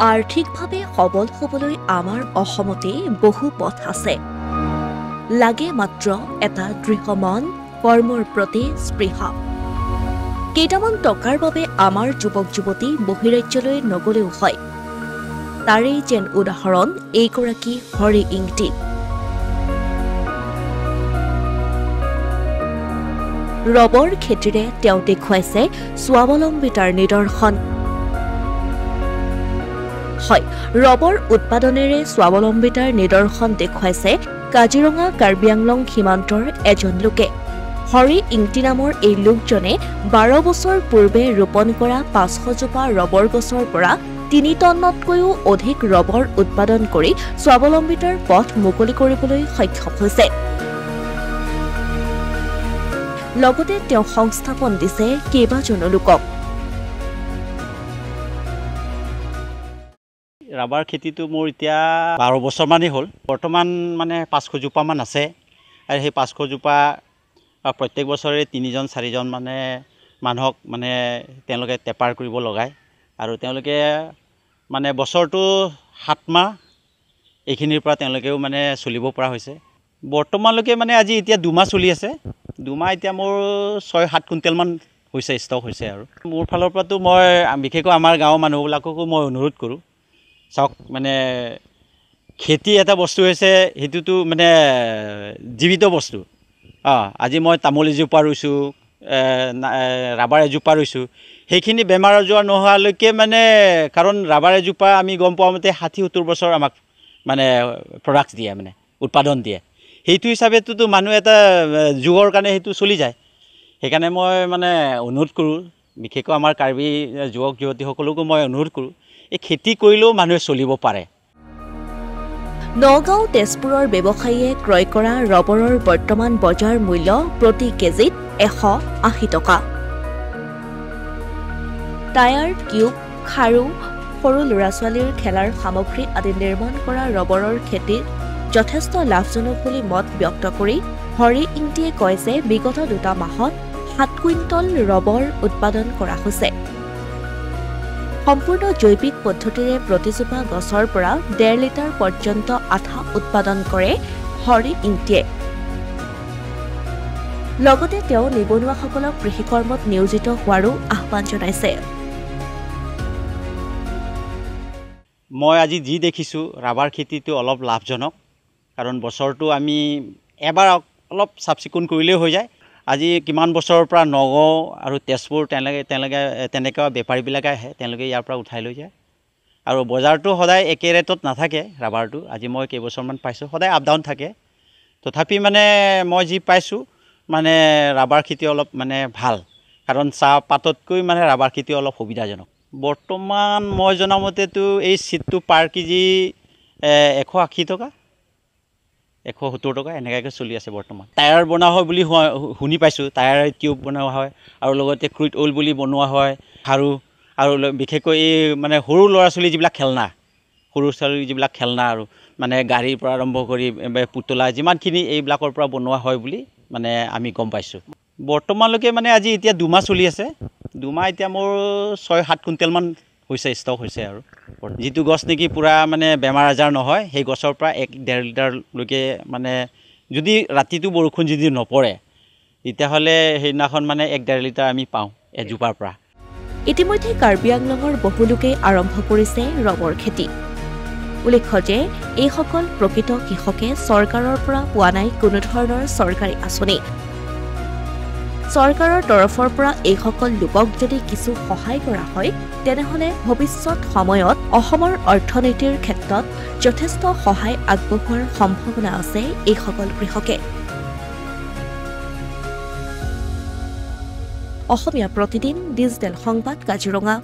আৰ্থিকভাৱে সবল হ'বলৈ আমাৰ অসমতে বহু পথ আছে। লাগে মাত্ৰ এটা দৃঢ় মন, কৰ্মৰ প্ৰতি স্পৃহা। কেইটামান টকাৰ বাবে আমাৰ যুৱক-যুৱতী বহিৰাজ্যলৈ নগলেও হয়। তাৰেই যেন উদাহৰণ এইগৰাকী হৰি ইংতি। ৰবৰ খেতিৰে তেওঁ দেখুৱাইছে স্বাৱলম্বিতাৰ নিদৰ্শন। হয়, ৰবৰ উৎপাদনেৰে স্বাৱলম্বিতাৰ নিদৰ্শন দেখুৱাইছে কাজিৰঙা কাৰ্বি আংলং সীমান্তৰ এজন লোকে। হৰি ইংতি নামৰ এই লোকজনে 12 বছৰ পূৰ্বে ৰোপণ কৰা 500 জোপা ৰবৰ গছৰ পৰা 3 টনতকৈও অধিক ৰবৰ উৎপাদন কৰি স্বাৱলম্বিতাৰ পথ মুকলি কৰিবলৈ সক্ষম হৈছে। লগতে তেওঁ সংস্থাপন দিছে কেইবাজনো লোকক। ৰাবাৰ খেতিটো মোৰ এতিয়া 12 বছৰমানেই হ'ল। বৰ্তমান মানে 500 জোপামান আছে আৰু সেই 500 জোপা প্ৰত্যেক বছৰে 3-4জন মানে মানুহক মানে তেওঁলোকে টেপাৰ কৰিব লগায় আৰু তেওঁলোকে মানে বছৰটো 7 মাহ এইখিনিৰ পৰা তেওঁলোকেও মানে চলিব পৰা হৈছে। বৰ্তমানলৈকে মানে আজি এতিয়া 2 মাহ চলি আছে। 2 মাহ এতিয়া মোৰ 6-7 কুইণ্টেলমান হৈছে, ষ্টক হৈছে আৰু মোৰ ফালৰ পৰাতো মই বিশেষকৈ আমাৰ গাঁৱৰ মানুহবিলাককো মই অনুৰোধ কৰোঁ, চাওক মানে খেতি এটা বস্তু হৈছে সেইটোতো মানে জীৱিত বস্তু। আজি মই তামোল এজোপা ৰুইছোঁ, ৰাবাৰ এজোপা ৰুইছোঁ, সেইখিনি বেমাৰ আজাৰ নোহোৱালৈকে মানে, কাৰণ ৰাবাৰ এজোপা আমি গম পোৱা মতে 60-70 বছৰ আমাক মানে প্ৰডাক্ট দিয়ে, মানে উৎপাদন দিয়ে। সেইটো হিচাপেতো মানুহ এটা যুগৰ কাৰণে সেইটো চলি যায়। সেইকাৰণে মই মানে অনুৰোধ কৰোঁ, বিশেষকৈ আমাৰ কাৰ্বি যুৱক যুৱতীসকলকো মই অনুৰোধ কৰোঁ, এই খেতি কৰিলেও মানুহে চলিব পাৰে। নগাঁও তেজপুৰৰ ব্যৱসায়ীয়ে ক্ৰয় কৰা ৰবৰৰ বৰ্তমান বজাৰ মূল্য প্ৰতি কেজিত 180 টকা। টায়াৰ, টিউব, খাৰু, সৰু ল'ৰা-ছোৱালীৰ খেলাৰ সামগ্ৰী আদি নিৰ্মাণ কৰা ৰবৰৰ খেতিত যথেষ্ট লাভজনক বুলি মত ব্যক্ত কৰি হৰি ইংতিয়ে কয় যে বিগত 2 মাহত 7 কুইণ্টল ৰবৰ উৎপাদন কৰা হৈছে। সম্পূৰ্ণ জৈৱিক পদ্ধতিৰে প্ৰতিজোপা গছৰ পৰা 1.5 লিটাৰ পৰ্যন্ত আঠা উৎপাদন কৰে হৰি ইংতিয়ে। লগতে তেওঁ নিবনুৱাসকলক কৃষিকৰ্মত নিয়োজিত হোৱাৰো আহ্বান জনাইছে। মই আজি যি দেখিছোঁ ৰাবাৰ খেতিটো অলপ লাভজনক, কাৰণ বছৰটো আমি এবাৰ অলপ চাফ চিকুণ কৰিলেই হৈ যায়। আজি কিমান বছৰৰ পৰা নগাঁও আৰু তেজপুৰ তেনেকুৱা বেপাৰীবিলাকে আহে, তেওঁলোকে ইয়াৰ পৰা উঠাই লৈ যায় আৰু বজাৰটো সদায় একে ৰেটত নাথাকে। ৰাবাৰটো আজি মই কেইবছৰমান পাইছোঁ, সদায় আপ ডাউন থাকে। তথাপি মানে মই যি পাইছোঁ মানে ৰাবাৰ খেতি অলপ মানে ভাল, কাৰণ চাহপাততকৈ মানে ৰাবাৰ খেতি অলপ সুবিধাজনক। বৰ্তমান মই জনামতেতো এই চিটটো পাৰ কেজি 180 টকা, 170 টকা এনেকুৱাকৈ চলি আছে বৰ্তমান। টায়াৰ বনোৱা হয় বুলি শুনি পাইছোঁ, টায়াৰ টিউব বনোৱা হয় আৰু লগতে ক্ৰুড অইল বুলি বনোৱা হয়, আৰু বিশেষকৈ এই মানে সৰু ল'ৰা ছোৱালী যিবিলাক খেলনা আৰু মানে গাড়ীৰ পৰা আৰম্ভ কৰি পুতলা যিমানখিনি এইবিলাকৰ পৰা বনোৱা হয় বুলি মানে আমি গম পাইছোঁ। বৰ্তমানলৈকে মানে আজি এতিয়া 2 মাহ চলি আছে। 2 মাহ এতিয়া মোৰ 6-7 কুইণ্টেলমান হৈছে, ষ্টক হৈছে আৰু যিটো গছ নেকি পূৰা মানে বেমাৰ আজাৰ নহয়, সেই গছৰ পৰা 1-1.5 লিটাৰলৈকে মানে যদি ৰাতিটো বৰষুণ যদি নপৰে তেতিয়াহ'লে সেইদিনাখন মানে 1-1.5 লিটাৰ আমি পাওঁ এজোপাৰ পৰা। ইতিমধ্যে কাৰ্বি আংলঙৰ বহু লোকেই আৰম্ভ কৰিছে ৰবৰ খেতি। উল্লেখ্য যে এইসকল প্ৰকৃত কৃষকে চৰকাৰৰ পৰা পোৱা নাই কোনো ধৰণৰ চৰকাৰী আঁচনি। চৰকাৰৰ তৰফৰ পৰা এইসকল লোকক যদি কিছু সহায় কৰা হয় তেনেহ'লে ভৱিষ্যত সময়ত অসমৰ অৰ্থনীতিৰ ক্ষেত্ৰত যথেষ্ট সহায় আগবঢ়োৱাৰ সম্ভাৱনা আছে এইসকল কৃষকে। অসমীয়া প্ৰতিদিন ডিজিটেল সংবাদ কাজিৰঙা।